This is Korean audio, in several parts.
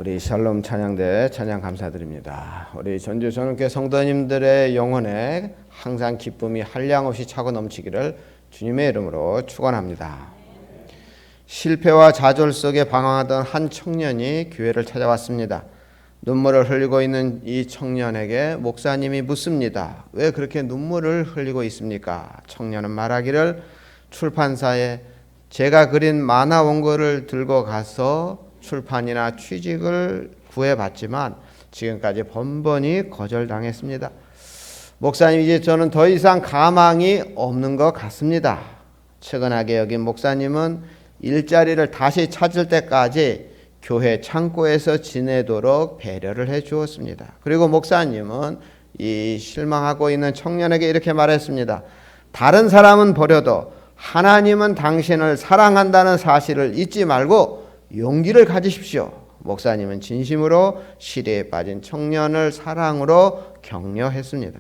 우리 샬롬 찬양대 찬양 감사드립니다. 우리 전주 전원교회 성도님들의 영혼에 항상 기쁨이 한량없이 차고 넘치기를 주님의 이름으로 축원합니다. 실패와 좌절 속에 방황하던 한 청년이 교회를 찾아왔습니다. 눈물을 흘리고 있는 이 청년에게 목사님이 묻습니다. 왜 그렇게 눈물을 흘리고 있습니까? 청년은 말하기를 출판사에 제가 그린 만화 원고를 들고 가서 출판이나 취직을 구해봤지만 지금까지 번번이 거절당했습니다. 목사님, 이제 저는 더 이상 가망이 없는 것 같습니다. 측은하게 여긴 목사님은 일자리를 다시 찾을 때까지 교회 창고에서 지내도록 배려를 해 주었습니다. 그리고 목사님은 이 실망하고 있는 청년에게 이렇게 말했습니다. 다른 사람은 버려도 하나님은 당신을 사랑한다는 사실을 잊지 말고 용기를 가지십시오. 목사님은 진심으로 시리에 빠진 청년을 사랑으로 격려했습니다.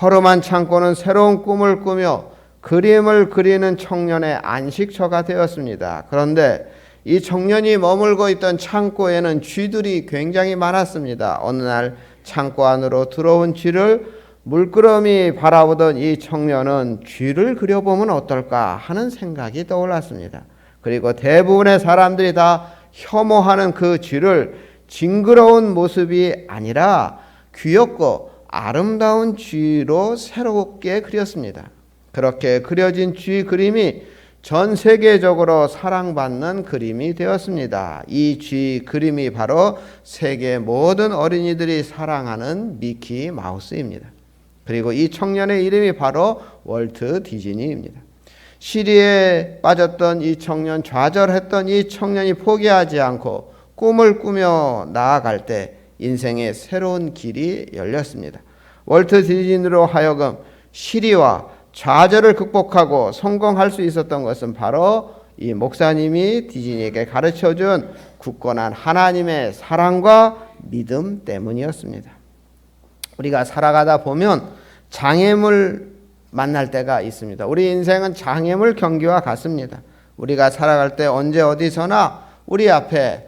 허름한 창고는 새로운 꿈을 꾸며 그림을 그리는 청년의 안식처가 되었습니다. 그런데 이 청년이 머물고 있던 창고에는 쥐들이 굉장히 많았습니다. 어느 날 창고 안으로 들어온 쥐를 물끄러미 바라보던 이 청년은 쥐를 그려보면 어떨까 하는 생각이 떠올랐습니다. 그리고 대부분의 사람들이 다 혐오하는 그 쥐를 징그러운 모습이 아니라 귀엽고 아름다운 쥐로 새롭게 그렸습니다. 그렇게 그려진 쥐 그림이 전 세계적으로 사랑받는 그림이 되었습니다. 이 쥐 그림이 바로 세계 모든 어린이들이 사랑하는 미키 마우스입니다. 그리고 이 청년의 이름이 바로 월트 디즈니입니다. 시리에 빠졌던 이 청년, 좌절했던 이 청년이 포기하지 않고 꿈을 꾸며 나아갈 때 인생의 새로운 길이 열렸습니다. 월트 디즈니로 하여금 시리와 좌절을 극복하고 성공할 수 있었던 것은 바로 이 목사님이 디즈니에게 가르쳐준 굳건한 하나님의 사랑과 믿음 때문이었습니다. 우리가 살아가다 보면 장애물 만날 때가 있습니다. 우리 인생은 장애물 경기와 같습니다. 우리가 살아갈 때 언제 어디서나 우리 앞에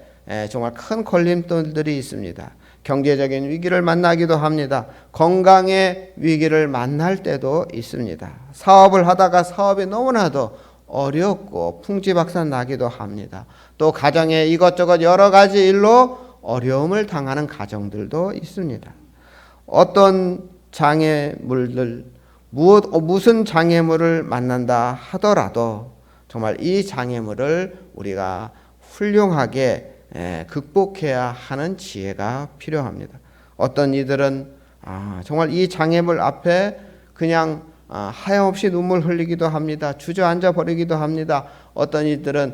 정말 큰 걸림돌들이 있습니다. 경제적인 위기를 만나기도 합니다. 건강의 위기를 만날 때도 있습니다. 사업을 하다가 사업이 너무나도 어렵고 풍지박산 나기도 합니다. 또 가정에 이것저것 여러 가지 일로 어려움을 당하는 가정들도 있습니다. 어떤 장애물들, 무슨 장애물을 만난다 하더라도 정말 이 장애물을 우리가 훌륭하게 극복해야 하는 지혜가 필요합니다. 어떤 이들은 정말 이 장애물 앞에 그냥 하염없이 눈물 흘리기도 합니다. 주저앉아 버리기도 합니다. 어떤 이들은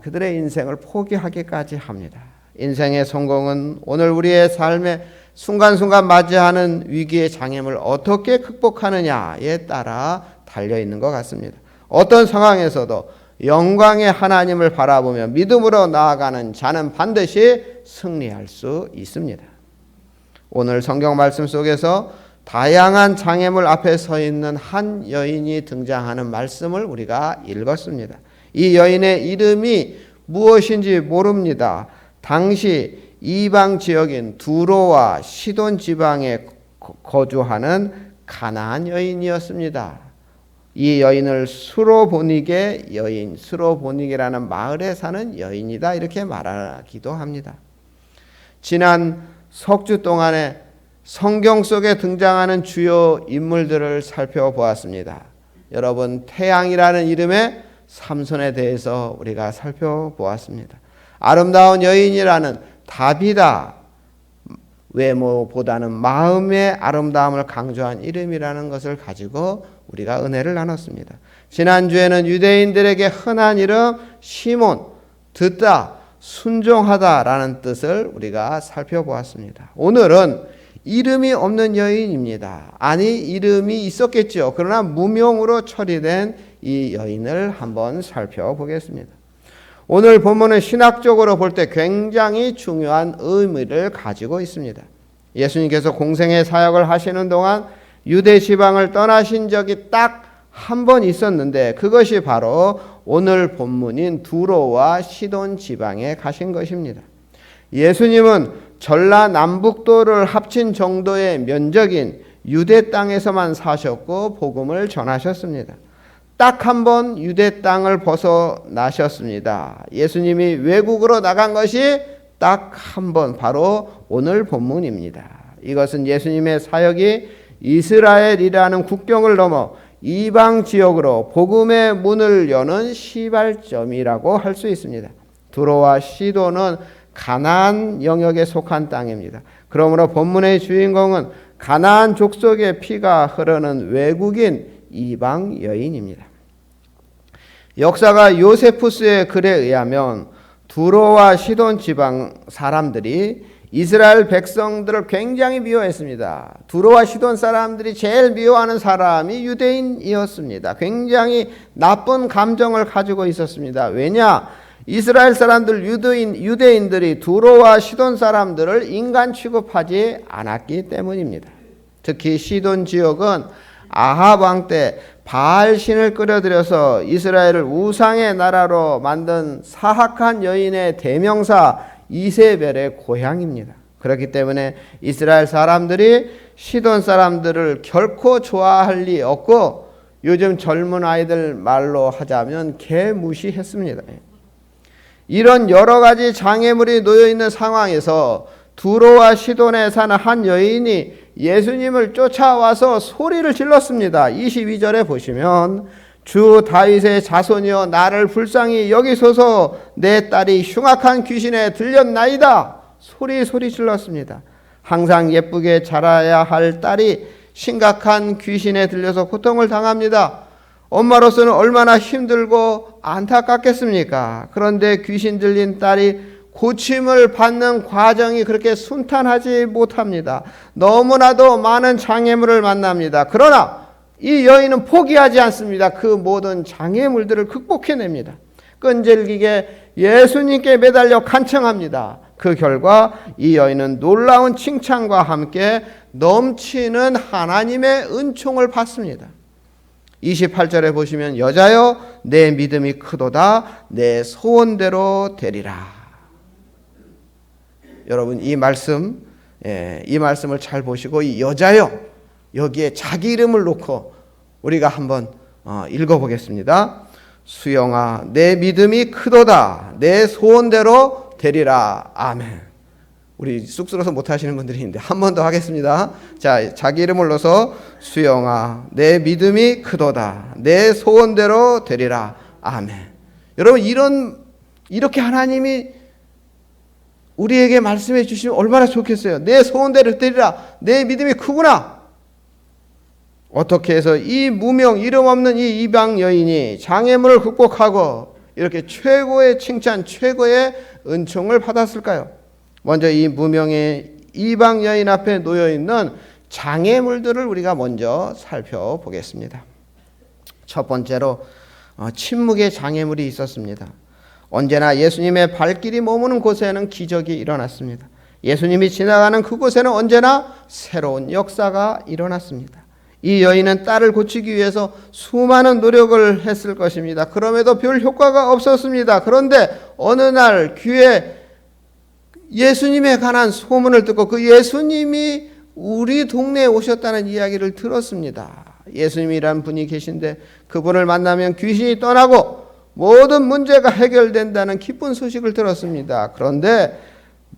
그들의 인생을 포기하기까지 합니다. 인생의 성공은 오늘 우리의 삶에 순간순간 맞이하는 위기의 장애물을 어떻게 극복하느냐에 따라 달려있는 것 같습니다. 어떤 상황에서도 영광의 하나님을 바라보며 믿음으로 나아가는 자는 반드시 승리할 수 있습니다. 오늘 성경 말씀 속에서 다양한 장애물 앞에 서 있는 한 여인이 등장하는 말씀을 우리가 읽었습니다. 이 여인의 이름이 무엇인지 모릅니다. 당시 이방 지역인 두로와 시돈 지방에 거주하는 가나안 여인이었습니다. 이 여인을 수로보닉의 여인, 수로보닉이라는 마을에 사는 여인이다 이렇게 말하기도 합니다. 지난 석 주 동안에 성경 속에 등장하는 주요 인물들을 살펴보았습니다. 여러분, 태양이라는 이름의 삼손에 대해서 우리가 살펴보았습니다. 아름다운 여인이라는 다비다, 외모보다는 마음의 아름다움을 강조한 이름이라는 것을 가지고 우리가 은혜를 나눴습니다. 지난주에는 유대인들에게 흔한 이름 시몬, 듣다, 순종하다라는 뜻을 우리가 살펴보았습니다. 오늘은 이름이 없는 여인입니다. 아니, 이름이 있었겠죠. 그러나 무명으로 처리된 이 여인을 한번 살펴보겠습니다. 오늘 본문은 신학적으로 볼 때 굉장히 중요한 의미를 가지고 있습니다. 예수님께서 공생의 사역을 하시는 동안 유대 지방을 떠나신 적이 딱 한 번 있었는데 그것이 바로 오늘 본문인 두로와 시돈 지방에 가신 것입니다. 예수님은 전라남북도를 합친 정도의 면적인 유대 땅에서만 사셨고 복음을 전하셨습니다. 딱 한 번 유대 땅을 벗어나셨습니다. 예수님이 외국으로 나간 것이 딱 한 번, 바로 오늘 본문입니다. 이것은 예수님의 사역이 이스라엘이라는 국경을 넘어 이방 지역으로 복음의 문을 여는 시발점이라고 할 수 있습니다. 두로와 시도는 가나안 영역에 속한 땅입니다. 그러므로 본문의 주인공은 가나안 족속의 피가 흐르는 외국인 이방 여인입니다. 역사가 요세푸스의 글에 의하면 두로와 시돈 지방 사람들이 이스라엘 백성들을 굉장히 미워했습니다. 두로와 시돈 사람들이 제일 미워하는 사람이 유대인이었습니다. 굉장히 나쁜 감정을 가지고 있었습니다. 왜냐? 이스라엘 사람들 유대인들이 두로와 시돈 사람들을 인간 취급하지 않았기 때문입니다. 특히 시돈 지역은 아합 왕 때 바알신을 끌어들여서 이스라엘을 우상의 나라로 만든 사악한 여인의 대명사 이세벨의 고향입니다. 그렇기 때문에 이스라엘 사람들이 시돈 사람들을 결코 좋아할 리 없고 요즘 젊은 아이들 말로 하자면 개무시했습니다. 이런 여러 가지 장애물이 놓여 있는 상황에서 두로와 시돈에 사는 한 여인이 예수님을 쫓아와서 소리를 질렀습니다. 22절에 보시면 주 다윗의 자손이여 나를 불쌍히 여기소서 내 딸이 흉악한 귀신에 들렸나이다. 소리 질렀습니다. 항상 예쁘게 자라야 할 딸이 심각한 귀신에 들려서 고통을 당합니다. 엄마로서는 얼마나 힘들고 안타깝겠습니까? 그런데 귀신 들린 딸이 고침을 받는 과정이 그렇게 순탄하지 못합니다. 너무나도 많은 장애물을 만납니다. 그러나 이 여인은 포기하지 않습니다. 그 모든 장애물들을 극복해냅니다. 끈질기게 예수님께 매달려 간청합니다. 그 결과 이 여인은 놀라운 칭찬과 함께 넘치는 하나님의 은총을 받습니다. 28절에 보시면 여자여 내 믿음이 크도다 내 소원대로 되리라. 여러분 이 말씀을 잘 보시고 이 여자여 여기에 자기 이름을 놓고 우리가 한번 읽어보겠습니다. 수영아 내 믿음이 크도다 내 소원대로 되리라. 아멘. 우리 쑥스러워서 못하시는 분들이 있는데 한 번 더 하겠습니다. 자, 자기 이름을 넣어서 수영아 내 믿음이 크도다 내 소원대로 되리라. 아멘. 여러분 이렇게 하나님이 우리에게 말씀해 주시면 얼마나 좋겠어요. 내 소원대로 되리라. 내 믿음이 크구나. 어떻게 해서 이 무명 이름 없는 이 이방 여인이 장애물을 극복하고 이렇게 최고의 칭찬 최고의 은총을 받았을까요? 먼저 이 무명의 이방 여인 앞에 놓여 있는 장애물들을 우리가 먼저 살펴보겠습니다. 첫 번째로 침묵의 장애물이 있었습니다. 언제나 예수님의 발길이 머무는 곳에는 기적이 일어났습니다. 예수님이 지나가는 그곳에는 언제나 새로운 역사가 일어났습니다. 이 여인은 딸을 고치기 위해서 수많은 노력을 했을 것입니다. 그럼에도 별 효과가 없었습니다. 그런데 어느 날 귀에 예수님에 관한 소문을 듣고 그 예수님이 우리 동네에 오셨다는 이야기를 들었습니다. 예수님이란 분이 계신데 그분을 만나면 귀신이 떠나고 모든 문제가 해결된다는 기쁜 소식을 들었습니다. 그런데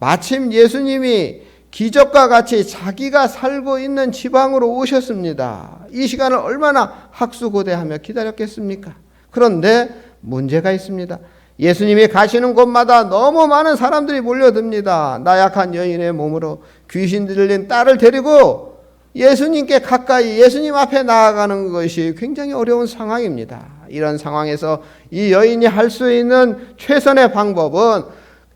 마침 예수님이 기적과 같이 자기가 살고 있는 지방으로 오셨습니다. 이 시간을 얼마나 학수고대하며 기다렸겠습니까? 그런데 문제가 있습니다. 예수님이 가시는 곳마다 너무 많은 사람들이 몰려듭니다. 나약한 여인의 몸으로 귀신 들린 딸을 데리고 예수님께 가까이 예수님 앞에 나아가는 것이 굉장히 어려운 상황입니다. 이런 상황에서 이 여인이 할 수 있는 최선의 방법은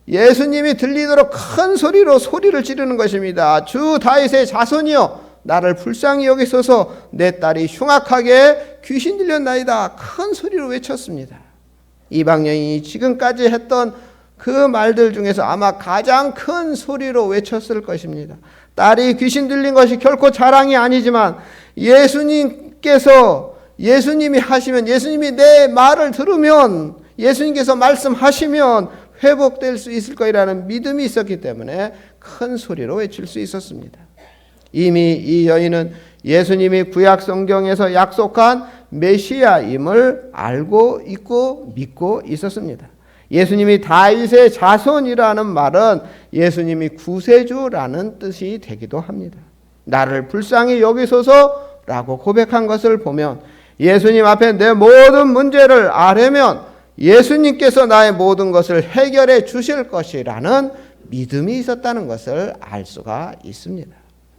예수님이 들리도록 큰 소리로 소리를 지르는 것입니다. 주 다윗의 자손이여 나를 불쌍히 여기소서 내 딸이 흉악하게 귀신 들렸나이다. 큰 소리로 외쳤습니다. 이방 여인이 지금까지 했던 그 말들 중에서 아마 가장 큰 소리로 외쳤을 것입니다. 딸이 귀신 들린 것이 결코 자랑이 아니지만 예수님이 하시면 예수님이 내 말을 들으면 예수님께서 말씀하시면 회복될 수 있을 것이라는 믿음이 있었기 때문에 큰 소리로 외칠 수 있었습니다. 이미 이 여인은 예수님이 구약 성경에서 약속한 메시아임을 알고 있고 믿고 있었습니다. 예수님이 다윗의 자손이라는 말은 예수님이 구세주라는 뜻이 되기도 합니다. 나를 불쌍히 여기소서라고 고백한 것을 보면 예수님 앞에 내 모든 문제를 아뢰면 예수님께서 나의 모든 것을 해결해 주실 것이라는 믿음이 있었다는 것을 알 수가 있습니다.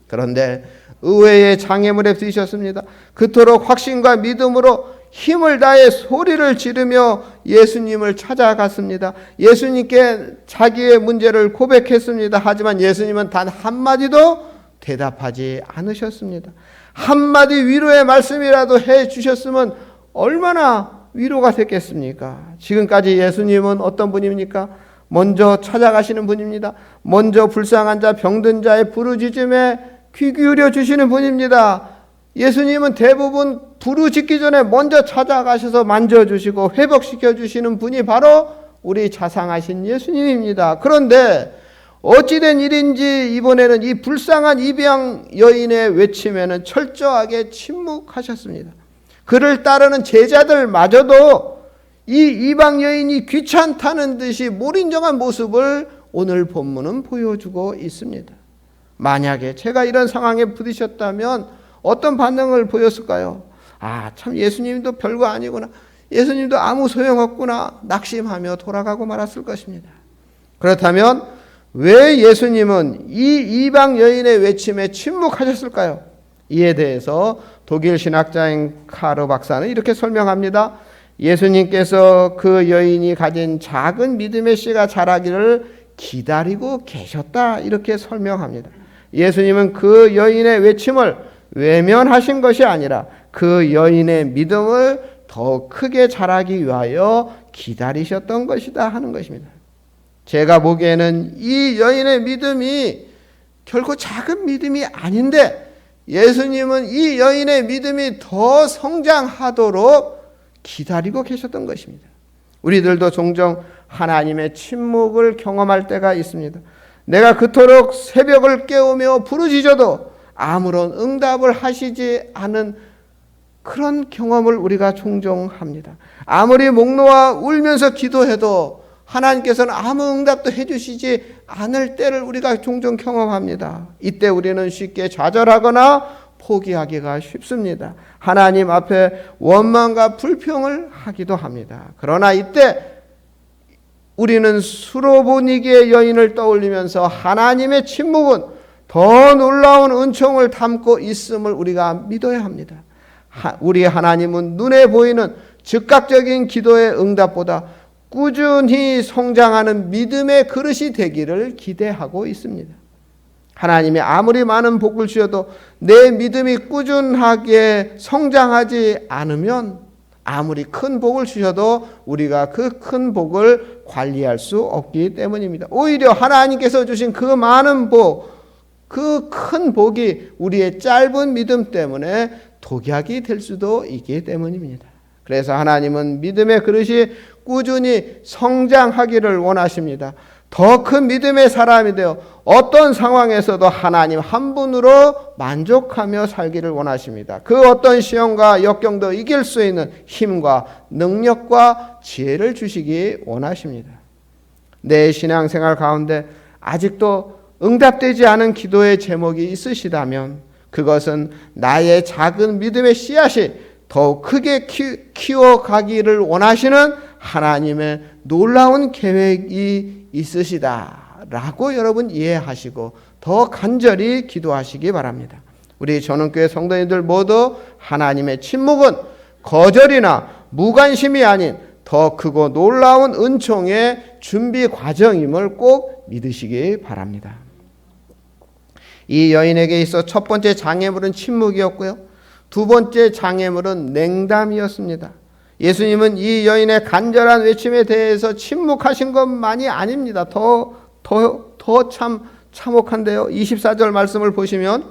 그런데 의외의 장애물에 부딪혔습니다. 그토록 확신과 믿음으로 힘을 다해 소리를 지르며 예수님을 찾아갔습니다. 예수님께 자기의 문제를 고백했습니다. 하지만 예수님은 단 한마디도 대답하지 않으셨습니다. 한마디 위로의 말씀이라도 해 주셨으면 얼마나 위로가 됐겠습니까? 지금까지 예수님은 어떤 분입니까? 먼저 찾아가시는 분입니다. 먼저 불쌍한 자, 병든 자의 부르짖음에 귀 기울여 주시는 분입니다. 예수님은 대부분 부르짖기 전에 먼저 찾아가셔서 만져주시고 회복시켜 주시는 분이 바로 우리 자상하신 예수님입니다. 그런데 어찌된 일인지 이번에는 이 불쌍한 입양 여인의 외침에는 철저하게 침묵하셨습니다. 그를 따르는 제자들마저도 이 이방 여인이 귀찮다는 듯이 몰인정한 모습을 오늘 본문은 보여주고 있습니다. 만약에 제가 이런 상황에 부딪혔다면 어떤 반응을 보였을까요? 아, 참 예수님도 별거 아니구나. 예수님도 아무 소용없구나. 낙심하며 돌아가고 말았을 것입니다. 그렇다면 왜 예수님은 이 이방 여인의 외침에 침묵하셨을까요? 이에 대해서 독일 신학자인 카르 박사는 이렇게 설명합니다. 예수님께서 그 여인이 가진 작은 믿음의 씨가 자라기를 기다리고 계셨다, 이렇게 설명합니다. 예수님은 그 여인의 외침을 외면하신 것이 아니라 그 여인의 믿음을 더 크게 자라기 위하여 기다리셨던 것이다 하는 것입니다. 제가 보기에는 이 여인의 믿음이 결코 작은 믿음이 아닌데 예수님은 이 여인의 믿음이 더 성장하도록 기다리고 계셨던 것입니다. 우리들도 종종 하나님의 침묵을 경험할 때가 있습니다. 내가 그토록 새벽을 깨우며 부르짖어도 아무런 응답을 하시지 않은 그런 경험을 우리가 종종 합니다. 아무리 목 놓아 울면서 기도해도 하나님께서는 아무 응답도 해주시지 않을 때를 우리가 종종 경험합니다. 이때 우리는 쉽게 좌절하거나 포기하기가 쉽습니다. 하나님 앞에 원망과 불평을 하기도 합니다. 그러나 이때 우리는 수로보니게의 여인을 떠올리면서 하나님의 침묵은 더 놀라운 은총을 담고 있음을 우리가 믿어야 합니다. 우리 하나님은 눈에 보이는 즉각적인 기도의 응답보다 꾸준히 성장하는 믿음의 그릇이 되기를 기대하고 있습니다. 하나님이 아무리 많은 복을 주셔도 내 믿음이 꾸준하게 성장하지 않으면 아무리 큰 복을 주셔도 우리가 그 큰 복을 관리할 수 없기 때문입니다. 오히려 하나님께서 주신 그 많은 복, 그 큰 복이 우리의 짧은 믿음 때문에 독약이 될 수도 있기 때문입니다. 그래서 하나님은 믿음의 그릇이 꾸준히 성장하기를 원하십니다. 더 큰 믿음의 사람이 되어 어떤 상황에서도 하나님 한 분으로 만족하며 살기를 원하십니다. 그 어떤 시험과 역경도 이길 수 있는 힘과 능력과 지혜를 주시기 원하십니다. 내 신앙생활 가운데 아직도 응답되지 않은 기도의 제목이 있으시다면 그것은 나의 작은 믿음의 씨앗이 더욱 크게 키워가기를 원하시는 하나님의 놀라운 계획이 있으시다라고 여러분 이해하시고 더 간절히 기도하시기 바랍니다. 우리 전원교회 성도님들 모두 하나님의 침묵은 거절이나 무관심이 아닌 더 크고 놀라운 은총의 준비 과정임을 꼭 믿으시기 바랍니다. 이 여인에게 있어 첫 번째 장애물은 침묵이었고요. 두 번째 장애물은 냉담이었습니다. 예수님은 이 여인의 간절한 외침에 대해서 침묵하신 것만이 아닙니다. 더 참혹한데요. 24절 말씀을 보시면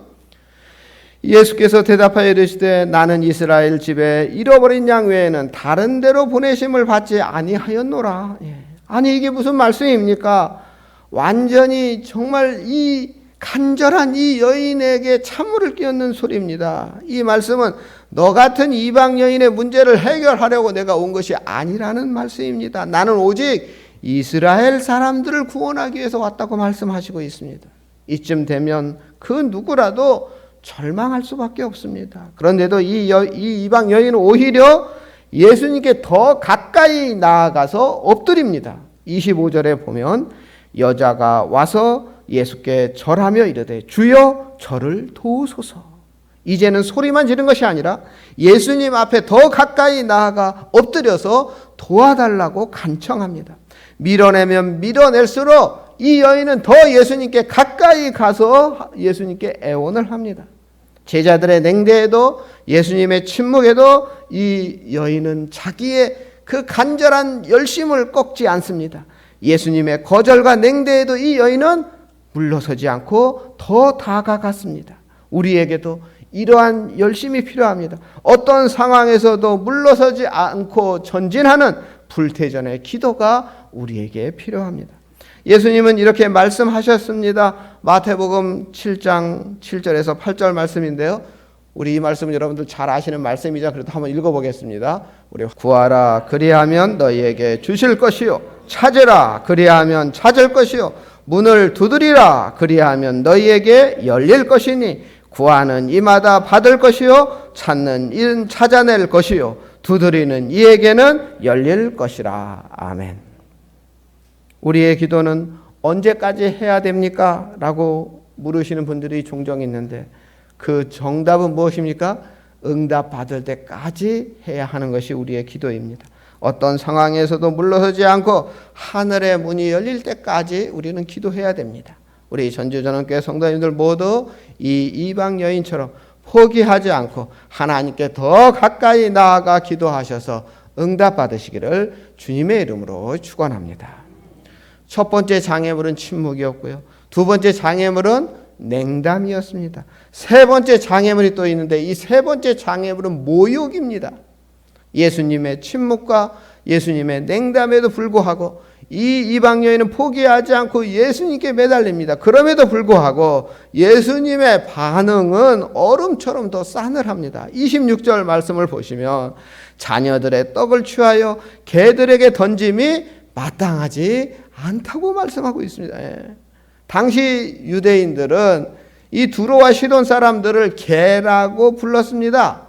예수께서 대답하여 이르시되 나는 이스라엘 집에 잃어버린 양 외에는 다른 데로 보내심을 받지 아니하였노라. 아니 이게 무슨 말씀입니까? 완전히 정말 이 간절한 이 여인에게 찬물을 끼얹는 소리입니다. 이 말씀은 너 같은 이방 여인의 문제를 해결하려고 내가 온 것이 아니라는 말씀입니다. 나는 오직 이스라엘 사람들을 구원하기 위해서 왔다고 말씀하시고 있습니다. 이쯤 되면 그 누구라도 절망할 수밖에 없습니다. 그런데도 이 이방 여인은 오히려 예수님께 더 가까이 나아가서 엎드립니다. 25절에 보면 여자가 와서 예수께 절하며 이르되 주여 저를 도우소서. 이제는 소리만 지른 것이 아니라 예수님 앞에 더 가까이 나아가 엎드려서 도와달라고 간청합니다. 밀어내면 밀어낼수록 이 여인은 더 예수님께 가까이 가서 예수님께 애원을 합니다. 제자들의 냉대에도 예수님의 침묵에도 이 여인은 자기의 그 간절한 열심을 꺾지 않습니다. 예수님의 거절과 냉대에도 이 여인은 물러서지 않고 더 다가갔습니다. 우리에게도 이러한 열심이 필요합니다. 어떤 상황에서도 물러서지 않고 전진하는 불태전의 기도가 우리에게 필요합니다. 예수님은 이렇게 말씀하셨습니다. 마태복음 7장 7절에서 8절 말씀인데요. 우리 이 말씀은 여러분들 잘 아시는 말씀이죠. 그래도 한번 읽어보겠습니다. 우리 구하라 그리하면 너희에게 주실 것이요 찾으라 그리하면 찾을 것이요 문을 두드리라 그리하면 너희에게 열릴 것이니 구하는 이마다 받을 것이요 찾는 이는 찾아낼 것이요 두드리는 이에게는 열릴 것이라. 아멘. 우리의 기도는 언제까지 해야 됩니까? 라고 물으시는 분들이 종종 있는데 그 정답은 무엇입니까? 응답 받을 때까지 해야 하는 것이 우리의 기도입니다. 어떤 상황에서도 물러서지 않고 하늘의 문이 열릴 때까지 우리는 기도해야 됩니다. 우리 전주전원교회 성도님들 모두 이 이방 여인처럼 포기하지 않고 하나님께 더 가까이 나아가 기도하셔서 응답 받으시기를 주님의 이름으로 축원합니다. 첫 번째 장애물은 침묵이었고요. 두 번째 장애물은 냉담이었습니다. 세 번째 장애물이 또 있는데 이 세 번째 장애물은 모욕입니다. 예수님의 침묵과 예수님의 냉담에도 불구하고 이 이방 여인은 포기하지 않고 예수님께 매달립니다. 그럼에도 불구하고 예수님의 반응은 얼음처럼 더 싸늘합니다. 26절 말씀을 보시면 자녀들의 떡을 취하여 개들에게 던짐이 마땅하지 않다고 말씀하고 있습니다. 당시 유대인들은 이 두로와 시돈 사람들을 개라고 불렀습니다.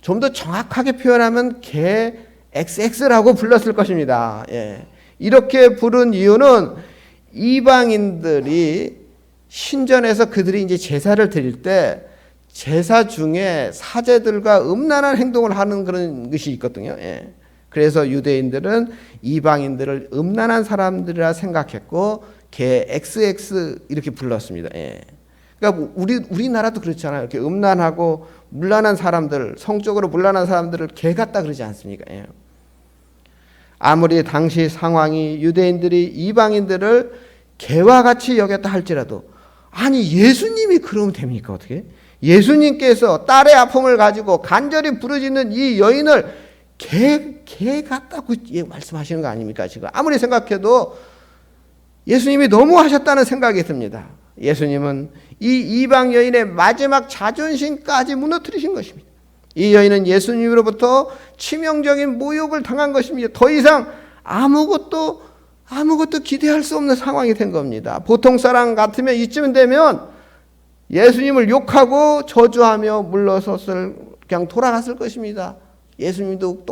좀 더 정확하게 표현하면 개 XX라고 불렀을 것입니다. 이렇게 부른 이유는 이방인들이 신전에서 그들이 이제 제사를 드릴 때 제사 중에 사제들과 음란한 행동을 하는 그런 것이 있거든요. 그래서 유대인들은 이방인들을 음란한 사람들이라 생각했고 개 XX 이렇게 불렀습니다. 그러니까 우리나라도 그렇잖아요. 이렇게 음란하고 문란한 사람들, 성적으로 문란한 사람들을 개 같다 그러지 않습니까? 아무리 당시 상황이 유대인들이 이방인들을 개와 같이 여겼다 할지라도 아니 예수님이 그러면 됩니까? 어떻게? 예수님께서 딸의 아픔을 가지고 간절히 부르짖는 이 여인을 개 같다고 말씀하시는 거 아닙니까? 지금 아무리 생각해도 예수님이 너무 하셨다는 생각이 듭니다. 예수님은 이 이방 여인의 마지막 자존심까지 무너뜨리신 것입니다. 이 여인은 예수님으로부터 치명적인 모욕을 당한 것입니다. 더 이상 아무것도 기대할 수 없는 상황이 된 겁니다. 보통 사람 같으면 이쯤 되면 예수님을 욕하고 저주하며 물러섰을 그냥 돌아갔을 것입니다. 예수님도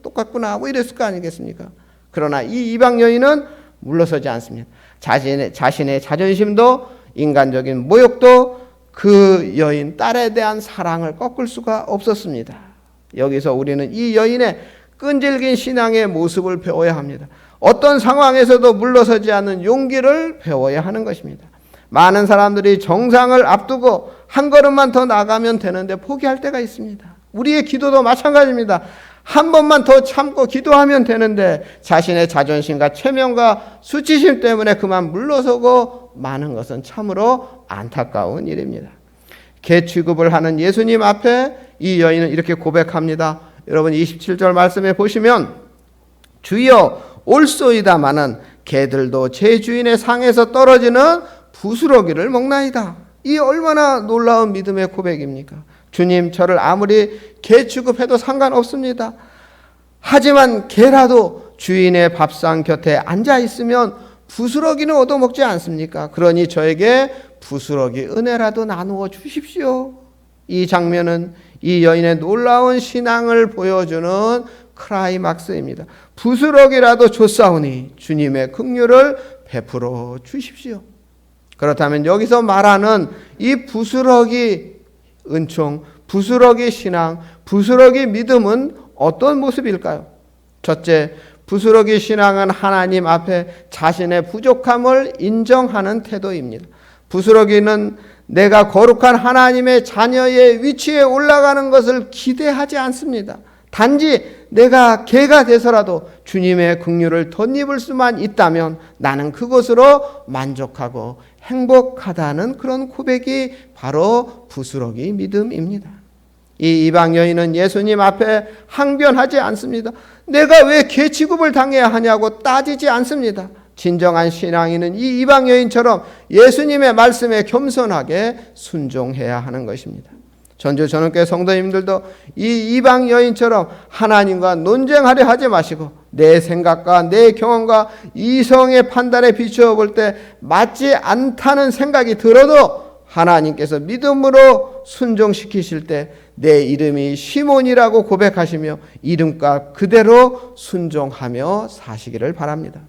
똑같구나 뭐 이랬을 거 아니겠습니까? 그러나 이 이방 여인은 물러서지 않습니다. 자신의 자존심도 인간적인 모욕도 그 여인 딸에 대한 사랑을 꺾을 수가 없었습니다. 여기서 우리는 이 여인의 끈질긴 신앙의 모습을 배워야 합니다. 어떤 상황에서도 물러서지 않는 용기를 배워야 하는 것입니다. 많은 사람들이 정상을 앞두고 한 걸음만 더 나가면 되는데 포기할 때가 있습니다. 우리의 기도도 마찬가지입니다. 한 번만 더 참고 기도하면 되는데 자신의 자존심과 체면과 수치심 때문에 그만 물러서고 마는 것은 참으로 안타까운 일입니다. 개 취급을 하는 예수님 앞에 이 여인은 이렇게 고백합니다. 여러분 27절 말씀에 보시면 주여 옳소이다마는 개들도 제 주인의 상에서 떨어지는 부스러기를 먹나이다. 이 얼마나 놀라운 믿음의 고백입니까? 주님, 저를 아무리 개 취급해도 상관없습니다. 하지만 개라도 주인의 밥상 곁에 앉아 있으면 부스러기는 얻어먹지 않습니까? 그러니 저에게 부스러기 은혜라도 나누어 주십시오. 이 장면은 이 여인의 놀라운 신앙을 보여주는 클라이막스입니다. 부스러기라도 줬사오니 주님의 긍휼을 베풀어 주십시오. 그렇다면 여기서 말하는 이 부스러기 은총, 부스러기 신앙, 부스러기 믿음은 어떤 모습일까요? 첫째, 부스러기 신앙은 하나님 앞에 자신의 부족함을 인정하는 태도입니다. 부스러기는 내가 거룩한 하나님의 자녀의 위치에 올라가는 것을 기대하지 않습니다. 단지 내가 개가 돼서라도 주님의 긍휼을 덧입을 수만 있다면 나는 그것으로 만족하고 행복하다는 그런 고백이 바로 부스러기 믿음입니다. 이 이방 여인은 예수님 앞에 항변하지 않습니다. 내가 왜 개 취급을 당해야 하냐고 따지지 않습니다. 진정한 신앙인은 이 이방 여인처럼 예수님의 말씀에 겸손하게 순종해야 하는 것입니다. 전주 전원교회 성도님들도 이 이방 여인처럼 하나님과 논쟁하려 하지 마시고 내 생각과 내 경험과 이성의 판단에 비추어 볼 때 맞지 않다는 생각이 들어도 하나님께서 믿음으로 순종시키실 때 내 이름이 시몬이라고 고백하시며 이름값 그대로 순종하며 사시기를 바랍니다.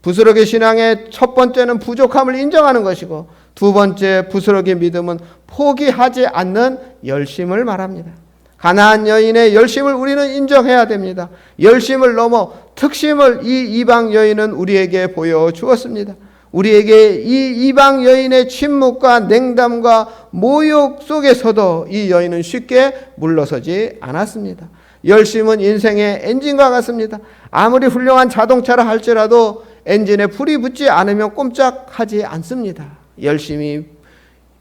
부스러기 신앙의 첫 번째는 부족함을 인정하는 것이고 두 번째 부스러기 믿음은 포기하지 않는 열심을 말합니다. 가나안 여인의 열심을 우리는 인정해야 됩니다. 열심을 넘어 특심을 이 이방 여인은 우리에게 보여주었습니다. 우리에게 이 이방 여인의 침묵과 냉담과 모욕 속에서도 이 여인은 쉽게 물러서지 않았습니다. 열심은 인생의 엔진과 같습니다. 아무리 훌륭한 자동차라 할지라도 엔진에 불이 붙지 않으면 꼼짝하지 않습니다. 열심이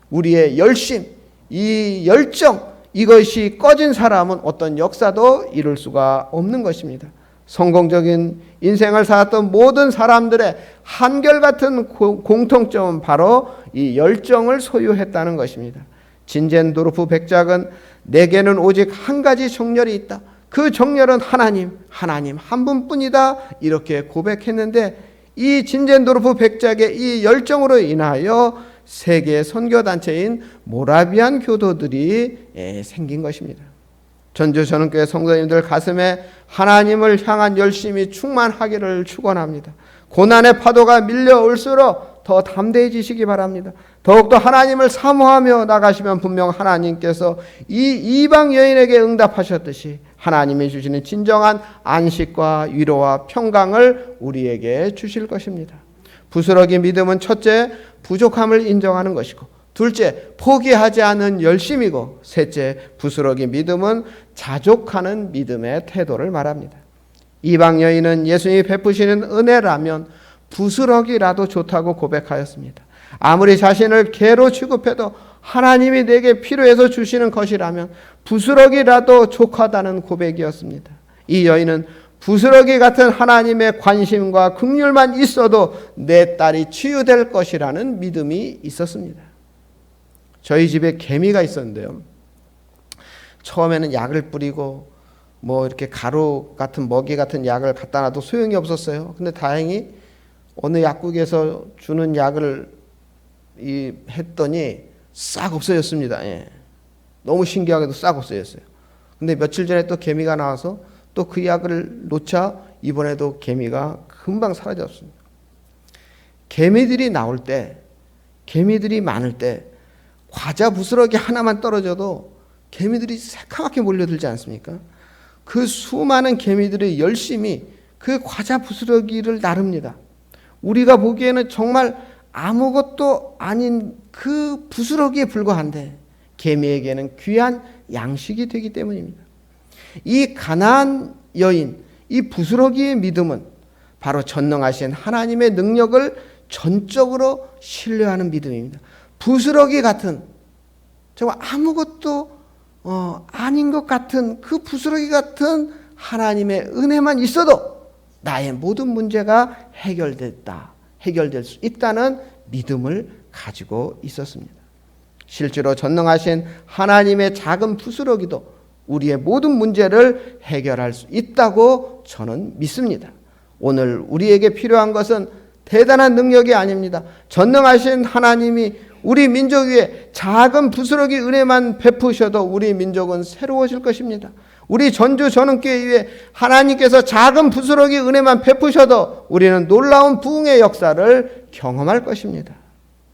우리의 열심, 이 열정, 이것이 꺼진 사람은 어떤 역사도 이룰 수가 없는 것입니다. 성공적인 인생을 살았던 모든 사람들의 한결같은 공통점은 바로 이 열정을 소유했다는 것입니다. 진젠도르프 백작은 내게는 오직 한 가지 정열이 있다. 그 정열은 하나님 한 분뿐이다. 이렇게 고백했는데 이 진젠도르프 백작의 이 열정으로 인하여 세계 선교단체인 모라비안 교도들이 생긴 것입니다. 전주 전원교회 성도님들 가슴에 하나님을 향한 열심이 충만하기를 축원합니다. 고난의 파도가 밀려올수록 더 담대해지시기 바랍니다. 더욱더 하나님을 사모하며 나가시면 분명 하나님께서 이 이방 여인에게 응답하셨듯이 하나님이 주시는 진정한 안식과 위로와 평강을 우리에게 주실 것입니다. 부스러기 믿음은 첫째, 부족함을 인정하는 것이고 둘째, 포기하지 않은 열심이고 셋째, 부스러기 믿음은 자족하는 믿음의 태도를 말합니다. 이방 여인은 예수님이 베푸시는 은혜라면 부스러기라도 좋다고 고백하였습니다. 아무리 자신을 개로 취급해도 하나님이 내게 필요해서 주시는 것이라면 부스러기라도 족하다는 고백이었습니다. 이 여인은 부스러기 같은 하나님의 관심과 긍휼만 있어도 내 딸이 치유될 것이라는 믿음이 있었습니다. 저희 집에 개미가 있었는데요. 처음에는 약을 뿌리고 이렇게 가루 같은 먹이 같은 약을 갖다 놔도 소용이 없었어요. 근데 다행히 어느 약국에서 주는 약을 했더니 싹 없어졌습니다. 예. 너무 신기하게도 싹 없어졌어요. 근데 며칠 전에 또 개미가 나와서 또 그 약을 놓자 이번에도 개미가 금방 사라졌습니다. 개미들이 나올 때, 개미들이 많을 때 과자 부스러기 하나만 떨어져도 개미들이 새카맣게 몰려들지 않습니까? 그 수많은 개미들의 열심이 그 과자 부스러기를 나릅니다. 우리가 보기에는 정말 아무것도 아닌 그 부스러기에 불과한데 개미에게는 귀한 양식이 되기 때문입니다. 이 가나안 여인, 이 부스러기의 믿음은 바로 전능하신 하나님의 능력을 전적으로 신뢰하는 믿음입니다. 부스러기 같은 정말 아무것도 아닌 것 같은 그 부스러기 같은 하나님의 은혜만 있어도 나의 모든 문제가 해결될 수 있다는 믿음을 가지고 있었습니다. 실제로 전능하신 하나님의 작은 부스러기도 우리의 모든 문제를 해결할 수 있다고 저는 믿습니다. 오늘 우리에게 필요한 것은 대단한 능력이 아닙니다. 전능하신 하나님이 우리 민족 위에 작은 부스러기 은혜만 베푸셔도 우리 민족은 새로워질 것입니다. 우리 전주 전흥교회 위에 하나님께서 작은 부스러기 은혜만 베푸셔도 우리는 놀라운 부흥의 역사를 경험할 것입니다.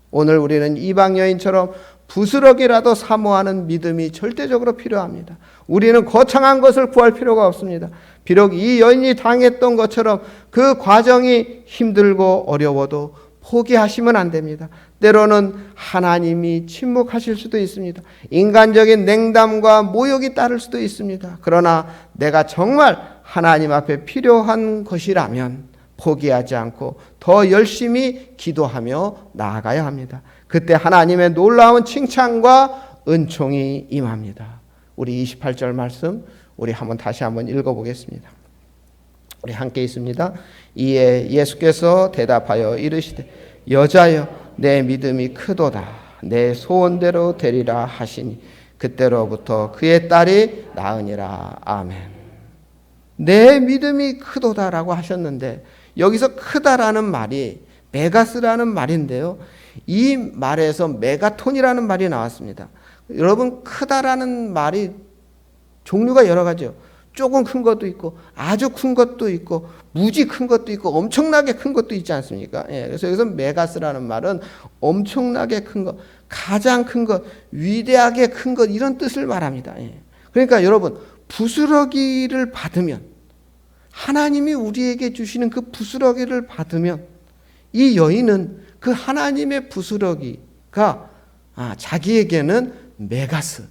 오늘 우리는 이방 여인처럼 부스러기라도 사모하는 믿음이 절대적으로 필요합니다. 우리는 거창한 것을 구할 필요가 없습니다. 비록 이 여인이 당했던 것처럼 그 과정이 힘들고 어려워도 포기하시면 안 됩니다. 때로는 하나님이 침묵하실 수도 있습니다. 인간적인 냉담과 모욕이 따를 수도 있습니다. 그러나 내가 정말 하나님 앞에 필요한 것이라면 포기하지 않고 더 열심히 기도하며 나아가야 합니다. 그때 하나님의 놀라운 칭찬과 은총이 임합니다. 우리 28절 말씀 우리 다시 한번 읽어보겠습니다. 우리 함께 있습니다. 이에 예수께서 대답하여 이르시되 여자여 내 믿음이 크도다 내 소원대로 되리라 하시니 그때로부터 그의 딸이 나으니라. 아멘. 내 믿음이 크도다라고 하셨는데 여기서 크다라는 말이 메가스라는 말인데요. 이 말에서 메가톤이라는 말이 나왔습니다. 여러분, 크다라는 말이 종류가 여러 가지요. 조금 큰 것도 있고 아주 큰 것도 있고 무지 큰 것도 있고 엄청나게 큰 것도 있지 않습니까? 그래서 여기서 메가스라는 말은 엄청나게 큰 것, 가장 큰 것, 위대하게 큰 것 이런 뜻을 말합니다. 그러니까 여러분, 부스러기를 받으면 하나님이 우리에게 주시는 그 부스러기를 받으면 이 여인은 그 하나님의 부스러기가 자기에게는 메가스,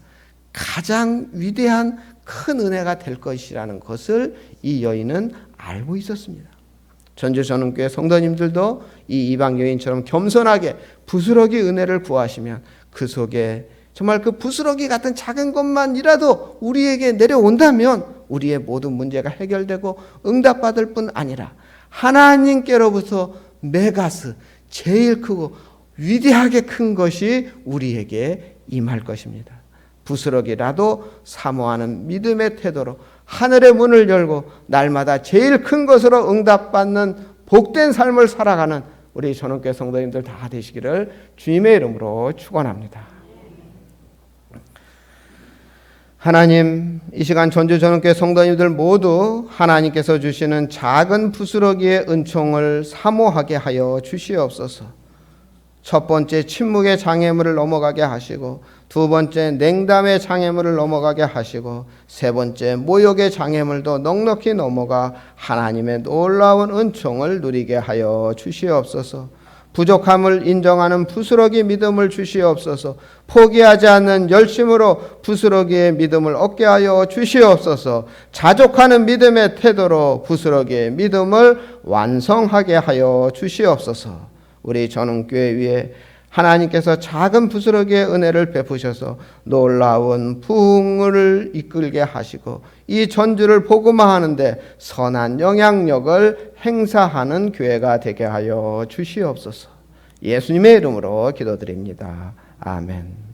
가장 위대한 큰 은혜가 될 것이라는 것을 이 여인은 알고 있었습니다. 전주전흥교회 성도님들도 이 이방 여인처럼 겸손하게 부스러기 은혜를 구하시면 그 속에 정말 그 부스러기 같은 작은 것만이라도 우리에게 내려온다면 우리의 모든 문제가 해결되고 응답받을 뿐 아니라 하나님께로부터 메가스, 제일 크고 위대하게 큰 것이 우리에게 임할 것입니다. 부스러기라도 사모하는 믿음의 태도로 하늘의 문을 열고 날마다 제일 큰 것으로 응답받는 복된 삶을 살아가는 우리 전흥교회 성도님들 다 되시기를 주님의 이름으로 축원합니다. 하나님, 이 시간 전주 전흥교회 성도님들 모두 하나님께서 주시는 작은 부스러기의 은총을 사모하게 하여 주시옵소서. 첫 번째 침묵의 장애물을 넘어가게 하시고, 두 번째 냉담의 장애물을 넘어가게 하시고, 세 번째 모욕의 장애물도 넉넉히 넘어가 하나님의 놀라운 은총을 누리게 하여 주시옵소서. 부족함을 인정하는 부스러기 믿음을 주시옵소서. 포기하지 않는 열심으로 부스러기의 믿음을 얻게 하여 주시옵소서. 자족하는 믿음의 태도로 부스러기의 믿음을 완성하게 하여 주시옵소서. 우리 전흥교회 위에 하나님께서 작은 부스러기의 은혜를 베푸셔서 놀라운 부흥을 이끌게 하시고 이 전주를 복음화하는데 선한 영향력을 행사하는 교회가 되게 하여 주시옵소서. 예수님의 이름으로 기도드립니다. 아멘.